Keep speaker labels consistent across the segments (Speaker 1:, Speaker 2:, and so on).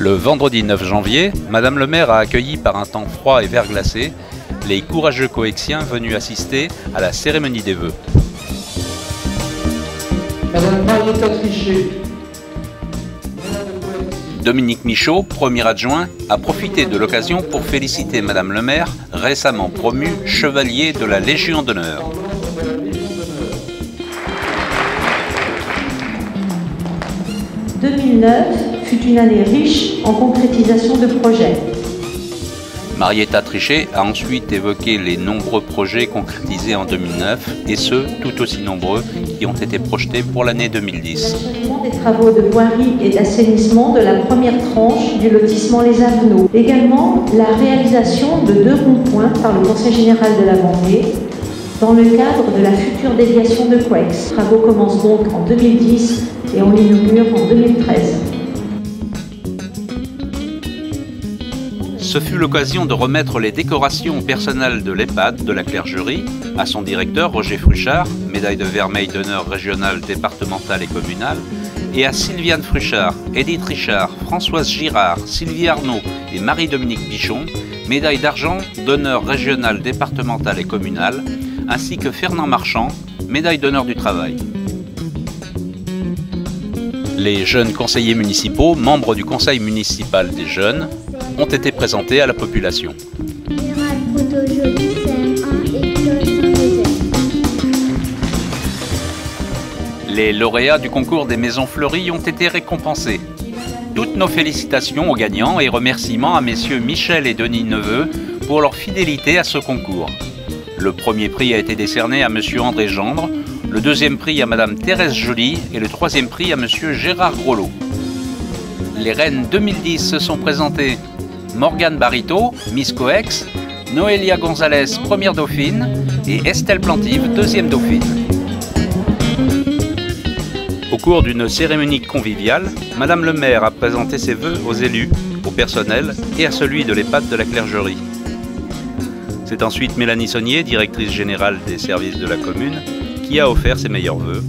Speaker 1: Le vendredi 9 janvier, Madame le maire a accueilli par un temps froid et verglacé les courageux coexiens venus assister à la cérémonie des vœux.
Speaker 2: Madame Marietta Trichet.
Speaker 1: Dominique Michaud, premier adjoint, a profité de l'occasion pour féliciter Madame le maire, récemment promue chevalier de la Légion d'honneur.
Speaker 3: « 2009 fut une année riche en concrétisation de projets. »
Speaker 1: Marietta Trichet a ensuite évoqué les nombreux projets concrétisés en 2009 et ceux tout aussi nombreux qui ont été projetés pour l'année 2010.
Speaker 3: Des travaux de voirie et d'assainissement de la première tranche du lotissement Les Avenaux. Également la réalisation de 2 ronds-points par le Conseil général de la Vendée dans le cadre de la future déviation de Coueix. Les travaux commencent donc en 2010 et on l'inaugure en 2013.
Speaker 1: Ce fut l'occasion de remettre les décorations au personnel de l'EHPAD de la Clergerie, à son directeur Roger Fruchard, médaille de vermeil d'honneur régionale, départementale et communale, et à Sylviane Fruchard, Edith Richard, Françoise Girard, Sylvie Arnaud et Marie-Dominique Bichon, médaille d'argent d'honneur régionale, départementale et communale, ainsi que Fernand Marchand, médaille d'honneur du travail. Les jeunes conseillers municipaux, membres du conseil municipal des jeunes, ont été présentés à la population. Les lauréats du concours des Maisons Fleuries ont été récompensés. Toutes nos félicitations aux gagnants et remerciements à messieurs Michel et Denis Neveu pour leur fidélité à ce concours. Le premier prix a été décerné à monsieur André Gendre, le deuxième prix à madame Thérèse Joly et le troisième prix à monsieur Gérard Groslo. Les reines 2010 se sont présentées Morgane Barito, Miss Coex, Noélia Gonzalez, première dauphine, et Estelle Plantive, deuxième dauphine. Au cours d'une cérémonie conviviale, Madame le maire a présenté ses vœux aux élus, au personnel et à celui de l'EHPAD de la Clergerie. C'est ensuite Mélanie Saunier, directrice générale des services de la commune, qui a offert ses meilleurs vœux.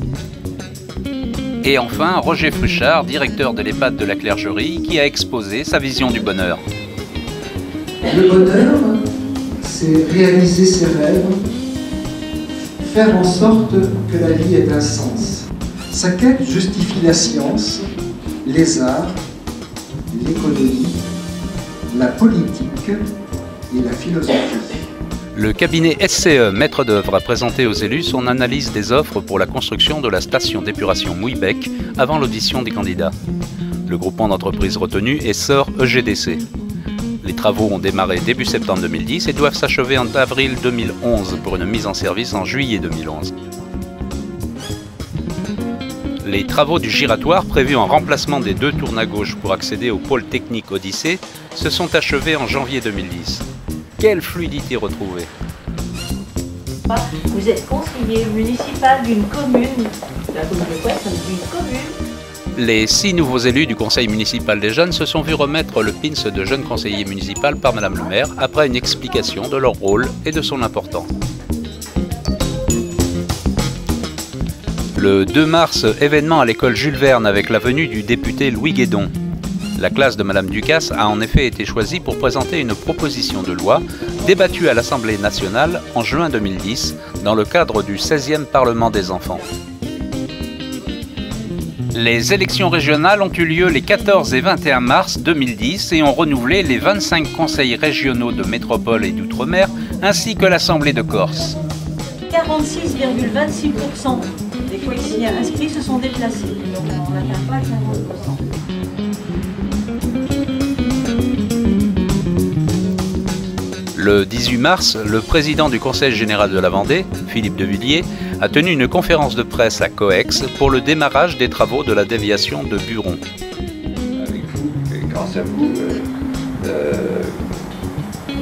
Speaker 1: Et enfin, Roger Fruchard, directeur de l'EHPAD de la Clergerie, qui a exposé sa vision du bonheur.
Speaker 2: Le bonheur, c'est réaliser ses rêves, faire en sorte que la vie ait un sens. Sa quête justifie la science, les arts, l'économie, la politique et la philosophie.
Speaker 1: Le cabinet SCE Maître d'œuvre a présenté aux élus son analyse des offres pour la construction de la station d'épuration Mouillebec avant l'audition des candidats. Le groupement d'entreprises retenu est SOR EGDC. Les travaux ont démarré début septembre 2010 et doivent s'achever en avril 2011 pour une mise en service en juillet 2011. Les travaux du giratoire prévus en remplacement des 2 tours à gauche pour accéder au pôle technique Odyssée se sont achevés en janvier 2010. Quelle fluidité retrouvée!
Speaker 3: Vous êtes conseiller municipal d'une commune, la commune de Coueix, d'une commune.
Speaker 1: Les 6 nouveaux élus du conseil municipal des jeunes se sont vus remettre le pins de jeune conseiller municipal par Madame le maire après une explication de leur rôle et de son importance. Le 2 mars, événement à l'école Jules Verne avec la venue du député Louis Guédon. La classe de Madame Ducasse a en effet été choisie pour présenter une proposition de loi débattue à l'Assemblée nationale en juin 2010 dans le cadre du 16e Parlement des enfants. Les élections régionales ont eu lieu les 14 et 21 mars 2010 et ont renouvelé les 25 conseils régionaux de métropole et d'outre-mer ainsi que l'Assemblée de Corse.
Speaker 3: 46,26% des Couexiens inscrits se sont déplacés. Donc on n'atteint pas le 50%.
Speaker 1: Le 18 mars, le président du Conseil général de la Vendée, Philippe de Villiers, a tenu une conférence de presse à Coex pour le démarrage des travaux de la déviation de Buron.
Speaker 4: Avec vous, et grâce à vous,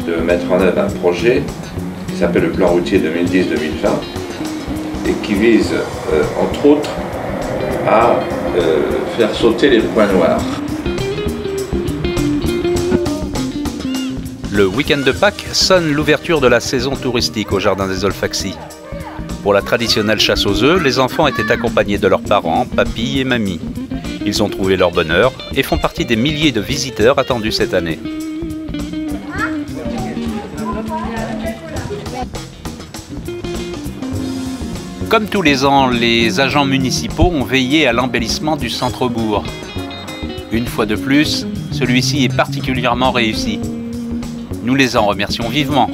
Speaker 4: de mettre en œuvre un projet qui s'appelle le plan routier 2010-2020 et qui vise, entre autres, à faire sauter les points noirs.
Speaker 1: Le week-end de Pâques sonne l'ouverture de la saison touristique au Jardin des Olfaxis. Pour la traditionnelle chasse aux œufs, les enfants étaient accompagnés de leurs parents, papy et mamie. Ils ont trouvé leur bonheur et font partie des milliers de visiteurs attendus cette année. Comme tous les ans, les agents municipaux ont veillé à l'embellissement du centre-bourg. Une fois de plus, celui-ci est particulièrement réussi. Nous les en remercions vivement.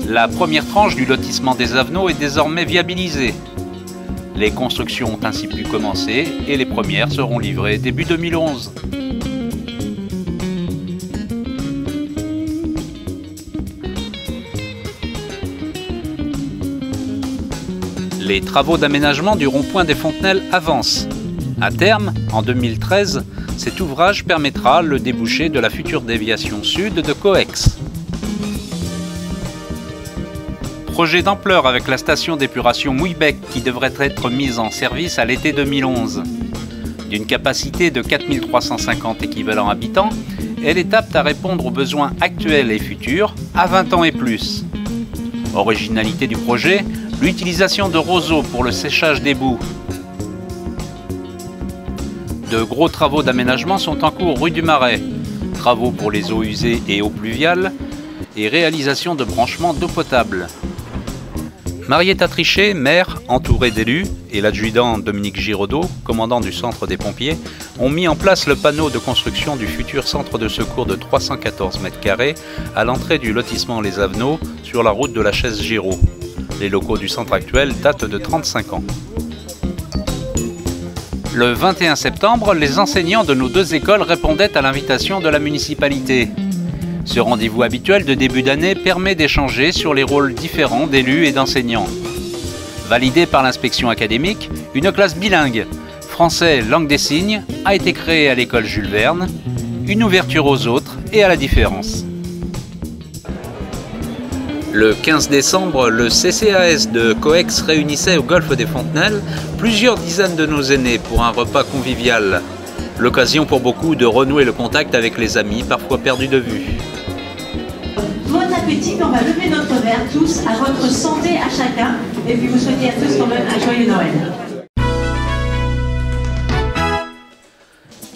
Speaker 1: La première tranche du lotissement des Avenaux est désormais viabilisée. Les constructions ont ainsi pu commencer et les premières seront livrées début 2011. Les travaux d'aménagement du rond-point des Fontenelles avancent. À terme, en 2013, cet ouvrage permettra le débouché de la future déviation sud de Coex. Projet d'ampleur avec la station d'épuration Mouillebec qui devrait être mise en service à l'été 2011. D'une capacité de 4350 équivalents habitants, elle est apte à répondre aux besoins actuels et futurs à 20 ans et plus. Originalité du projet, l'utilisation de roseaux pour le séchage des boues. De gros travaux d'aménagement sont en cours rue du Marais. Travaux pour les eaux usées et eaux pluviales et réalisation de branchements d'eau potable. Marietta Trichet, maire, entourée d'élus, et l'adjudant Dominique Giraudot, commandant du centre des pompiers, ont mis en place le panneau de construction du futur centre de secours de 314 m² à l'entrée du lotissement Les Avenaux sur la route de la Chaise-Giraud. Les locaux du centre actuel datent de 35 ans. Le 21 septembre, les enseignants de nos deux écoles répondaient à l'invitation de la municipalité. Ce rendez-vous habituel de début d'année permet d'échanger sur les rôles différents d'élus et d'enseignants. Validée par l'inspection académique, une classe bilingue, français langue des signes, a été créée à l'école Jules Verne, une ouverture aux autres et à la différence. Le 15 décembre, le CCAS de Coex réunissait au golfe des Fontenelles plusieurs dizaines de nos aînés pour un repas convivial. L'occasion pour beaucoup de renouer le contact avec les amis, parfois perdus de vue.
Speaker 3: Bon appétit, on va lever notre verre tous à votre santé à chacun et puis vous souhaitez à tous quand même un joyeux Noël.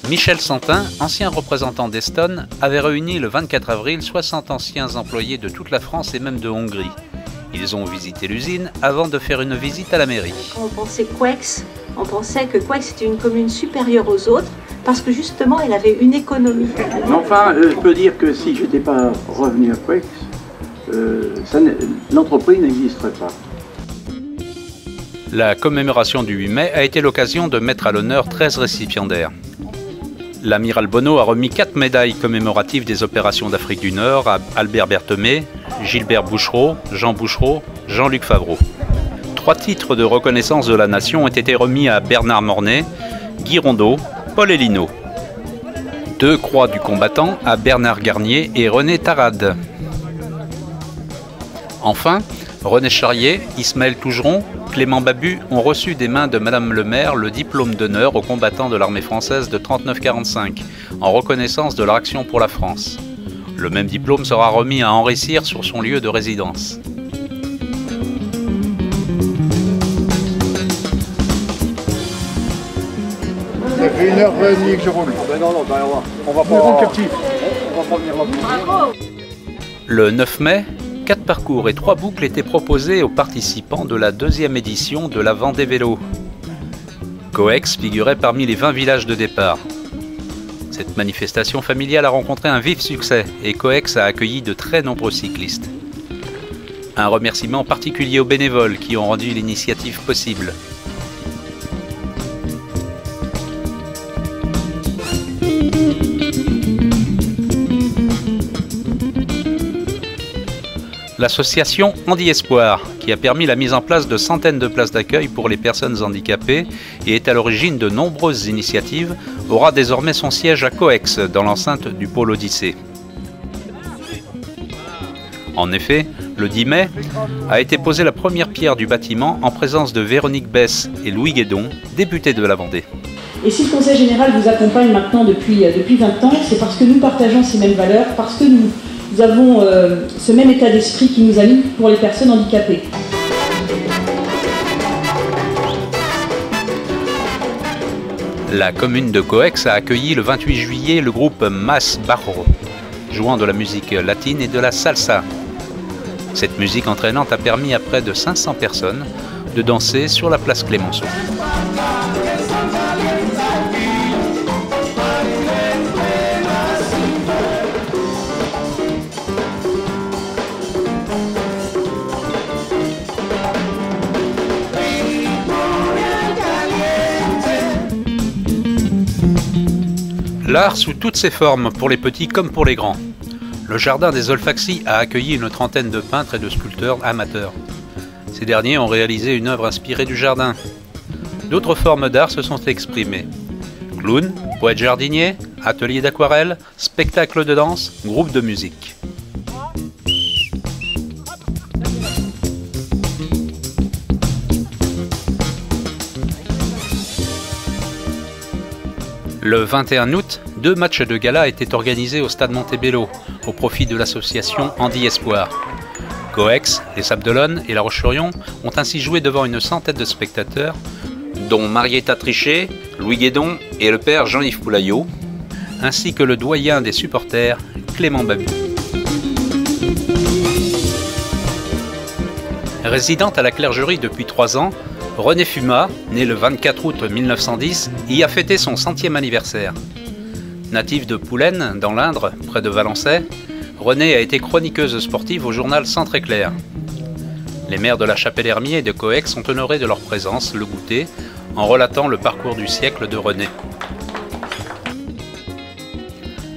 Speaker 1: Michel Santin, ancien représentant d'Eston, avait réuni le 24 avril 60 anciens employés de toute la France et même de Hongrie. Ils ont visité l'usine avant de faire une visite à la mairie.
Speaker 3: Quand on pensait Coex, on pensait que Coex était une commune supérieure aux autres parce que justement elle avait une économie.
Speaker 5: Enfin, je peux dire que si je n'étais pas revenu à Coex, l'entreprise n'existerait pas.
Speaker 1: La commémoration du 8 mai a été l'occasion de mettre à l'honneur 13 récipiendaires. L'amiral Bonneau a remis 4 médailles commémoratives des opérations d'Afrique du Nord à Albert Berthemé, Gilbert Bouchereau, Jean Bouchereau, Jean-Luc Favreau. 3 titres de reconnaissance de la nation ont été remis à Bernard Mornay, Guy Rondeau, Paul Elino. 2 croix du combattant à Bernard Garnier et René Tarade. Enfin, René Charrier, Ismaël Tougeron, Clément Babu ont reçu des mains de Madame le maire le diplôme d'honneur aux combattants de l'armée française de 39-45, en reconnaissance de leur action pour la France. Le même diplôme sera remis à Henri Cyr sur son lieu de résidence.
Speaker 6: Ça fait 1h30 que je roule. On va pas captif. On va pas venir là.
Speaker 1: Le 9 mai, 4 parcours et 3 boucles étaient proposés aux participants de la 2e édition de la Vendée Vélo. Coex figurait parmi les 20 villages de départ. Cette manifestation familiale a rencontré un vif succès et Coex a accueilli de très nombreux cyclistes. Un remerciement particulier aux bénévoles qui ont rendu l'initiative possible. L'association Handi Espoir, qui a permis la mise en place de centaines de places d'accueil pour les personnes handicapées et est à l'origine de nombreuses initiatives, aura désormais son siège à Coex, dans l'enceinte du pôle Odyssée. En effet, le 10 mai, a été posée la première pierre du bâtiment en présence de Véronique Besse et Louis Guédon, députés de la Vendée.
Speaker 7: Et si le Conseil général vous accompagne maintenant depuis 20 ans, c'est parce que nous partageons ces mêmes valeurs, parce que nous avons ce même état d'esprit qui nous anime pour les personnes handicapées.
Speaker 1: La commune de Coex a accueilli le 28 juillet le groupe Mas Barro, jouant de la musique latine et de la salsa. Cette musique entraînante a permis à près de 500 personnes de danser sur la place Clémenceau. L'art sous toutes ses formes, pour les petits comme pour les grands. Le jardin des Olfaxis a accueilli une trentaine de peintres et de sculpteurs amateurs. Ces derniers ont réalisé une œuvre inspirée du jardin. D'autres formes d'art se sont exprimées. Clown, poète jardinier, atelier d'aquarelle, spectacle de danse, groupe de musique. Le 21 août, 2 matchs de gala étaient organisés au stade Montebello, au profit de l'association Handi Espoir. Coex, les Sables d'Olonne et La Roche-sur-Yon ont ainsi joué devant une centaine de spectateurs, dont Marietta Trichet, Louis Guédon et le père Jean-Yves Poulaillot, ainsi que le doyen des supporters, Clément Babu. Résidente à la Clergerie depuis 3 ans, Renée Fumat, née le 24 août 1910, y a fêté son 100e anniversaire. Native de Poulaine, dans l'Indre, près de Valençay, Renée a été chroniqueuse sportive au journal Centre-Éclair. Les maires de la Chapelle-Hermier et de Coex ont honoré de leur présence le goûter en relatant le parcours du siècle de Renée.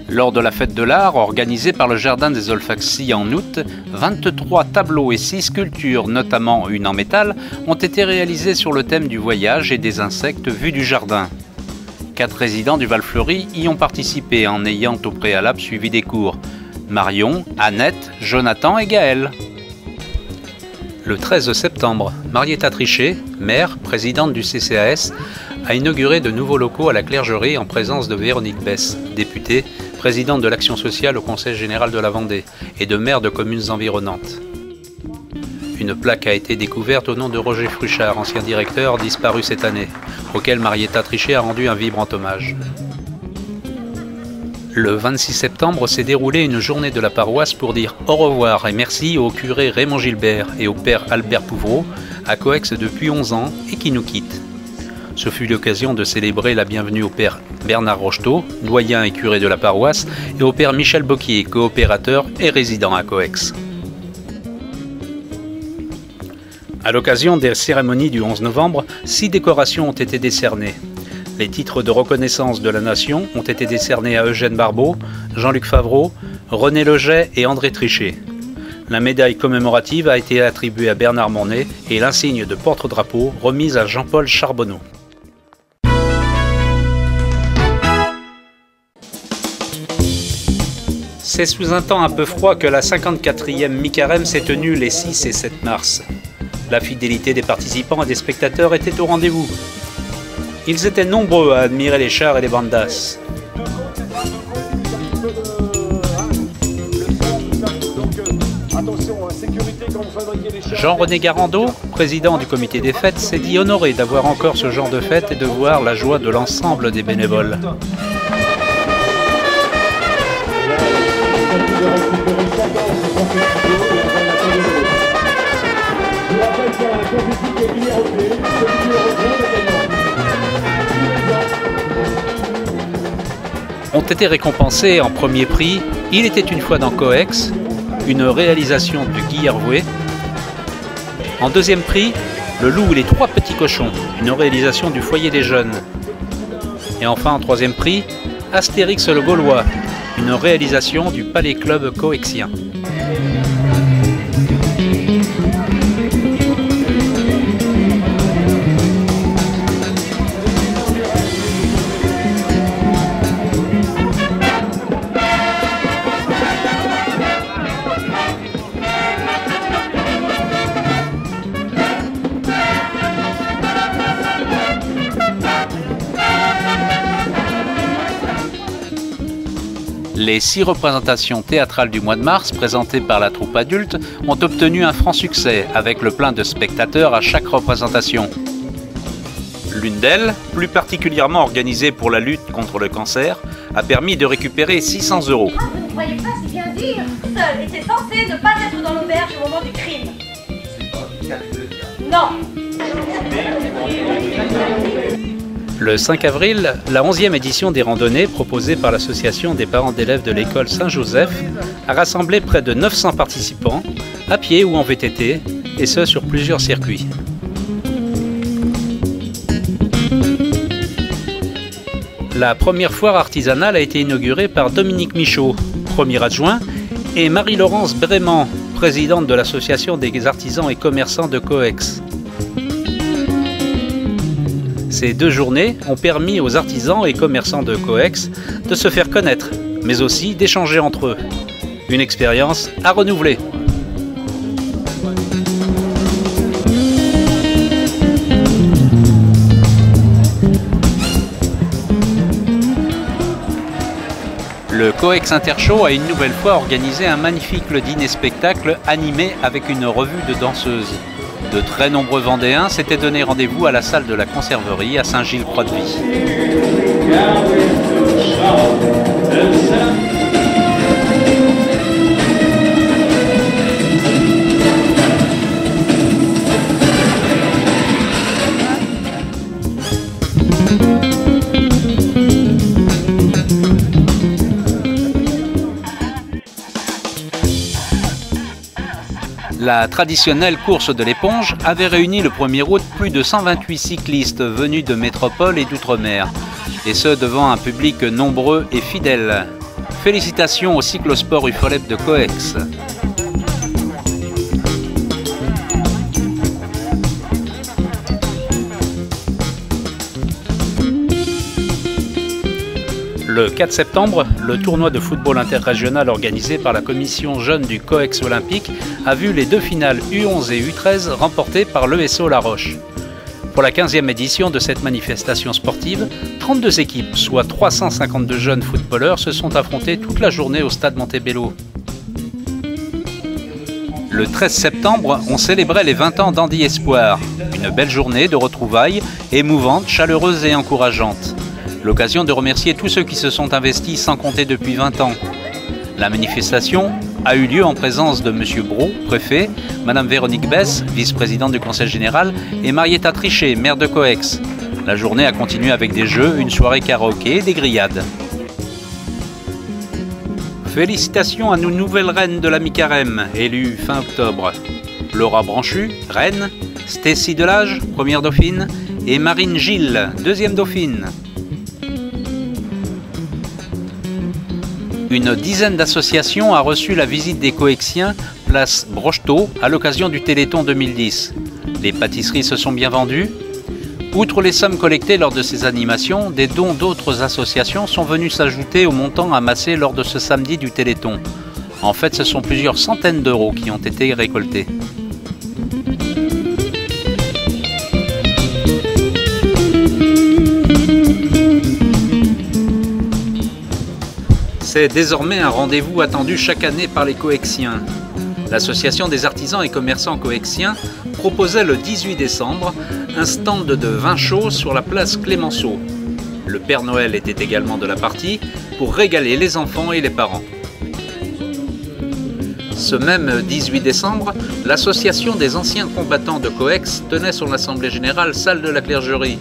Speaker 1: Lors de la fête de l'art organisée par le Jardin des Olfaxis en août, 23 tableaux et 6 sculptures, notamment une en métal, ont été réalisés sur le thème du voyage et des insectes vus du jardin. 4 résidents du Val-Fleury y ont participé en ayant au préalable suivi des cours. Marion, Annette, Jonathan et Gaël. Le 13 septembre, Marietta Trichet, maire, présidente du CCAS, a inauguré de nouveaux locaux à la Clergerie en présence de Véronique Besse, députée, présidente de l'Action sociale au Conseil général de la Vendée et de maires de communes environnantes. Une plaque a été découverte au nom de Roger Fruchard, ancien directeur disparu cette année, auquel Marietta Trichet a rendu un vibrant hommage. Le 26 septembre s'est déroulée une journée de la paroisse pour dire au revoir et merci au curé Raymond Gilbert et au père Albert Pouvreau, à Coex depuis 11 ans et qui nous quitte. Ce fut l'occasion de célébrer la bienvenue au père Bernard Rocheteau, doyen et curé de la paroisse, et au père Michel Bocquier, coopérateur et résident à Coex. À l'occasion des cérémonies du 11 novembre, 6 décorations ont été décernées. Les titres de reconnaissance de la nation ont été décernés à Eugène Barbeau, Jean-Luc Favreau, René Leget et André Trichet. La médaille commémorative a été attribuée à Bernard Mornay et l'insigne de porte-drapeau remise à Jean-Paul Charbonneau. C'est sous un temps un peu froid que la 54e mi-carême s'est tenue les 6 et 7 mars. La fidélité des participants et des spectateurs était au rendez-vous. Ils étaient nombreux à admirer les chars et les bandas. Jean-René Garando, président du comité des fêtes, s'est dit honoré d'avoir encore ce genre de fête et de voir la joie de l'ensemble des bénévoles. Ont été récompensés en premier prix « Il était une fois dans Coex », une réalisation de Guy Hervouet. En deuxième prix, « Le loup et les 3 petits cochons », une réalisation du Foyer des jeunes. Et enfin en troisième prix, « Astérix le Gaulois », une réalisation du Palais Club coexien. Les 6 représentations théâtrales du mois de mars, présentées par la troupe adulte, ont obtenu un franc succès, avec le plein de spectateurs à chaque représentation. L'une d'elles, plus particulièrement organisée pour la lutte contre le cancer, a permis de récupérer 600 €.
Speaker 8: Vous ne croyez pas si bien dire? Seul était censé ne pas être dans l'auberge au moment du crime. Non.
Speaker 1: Le 5 avril, la 11e édition des randonnées proposée par l'association des parents d'élèves de l'école Saint-Joseph a rassemblé près de 900 participants, à pied ou en VTT, et ce sur plusieurs circuits. La première foire artisanale a été inaugurée par Dominique Michaud, premier adjoint, et Marie-Laurence Brément, présidente de l'association des artisans et commerçants de Coex. Ces 2 journées ont permis aux artisans et commerçants de Coex de se faire connaître, mais aussi d'échanger entre eux. Une expérience à renouveler. Le Coex Intershow a une nouvelle fois organisé un magnifique dîner-spectacle animé avec une revue de danseuses. De très nombreux Vendéens s'étaient donné rendez-vous à la salle de la Conserverie à Saint-Gilles-Croix-de-Vie. La traditionnelle course de l'éponge avait réuni le 1er août plus de 128 cyclistes venus de métropole et d'outre-mer, et ce devant un public nombreux et fidèle. Félicitations au cyclosport UFOLEP de Coex. Le 4 septembre, le tournoi de football interrégional organisé par la commission jeune du Coex Olympique a vu les 2 finales U11 et U13 remportées par l'ESO La Roche. Pour la 15e édition de cette manifestation sportive, 32 équipes, soit 352 jeunes footballeurs, se sont affrontés toute la journée au stade Montebello. Le 13 septembre, on célébrait les 20 ans d'Andy Espoir. Une belle journée de retrouvailles, émouvante, chaleureuse et encourageante. L'occasion de remercier tous ceux qui se sont investis sans compter depuis 20 ans. La manifestation a eu lieu en présence de M. Brault, préfet, Mme Véronique Besse, vice-présidente du Conseil général, et Marietta Trichet, maire de Coex. La journée a continué avec des jeux, une soirée karaoké et des grillades. Félicitations à nos nouvelles reines de la mi-carême, élues fin octobre. Laura Branchu, reine, Stécie Delage, première dauphine, et Marine Gilles, deuxième dauphine. Une dizaine d'associations a reçu la visite des Coexiens, place Brocheteau, à l'occasion du Téléthon 2010. Les pâtisseries se sont bien vendues. Outre les sommes collectées lors de ces animations, des dons d'autres associations sont venus s'ajouter au montant amassé lors de ce samedi du Téléthon. En fait, ce sont plusieurs centaines d'euros qui ont été récoltés. C'est désormais un rendez-vous attendu chaque année par les Coexiens. L'association des artisans et commerçants coexiens proposait le 18 décembre un stand de vin chaud sur la place Clémenceau. Le Père Noël était également de la partie pour régaler les enfants et les parents. Ce même 18 décembre, l'association des anciens combattants de Coex tenait son assemblée générale salle de la Clergerie.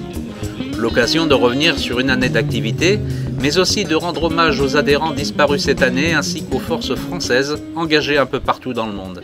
Speaker 1: L'occasion de revenir sur une année d'activité, mais aussi de rendre hommage aux adhérents disparus cette année ainsi qu'aux forces françaises engagées un peu partout dans le monde.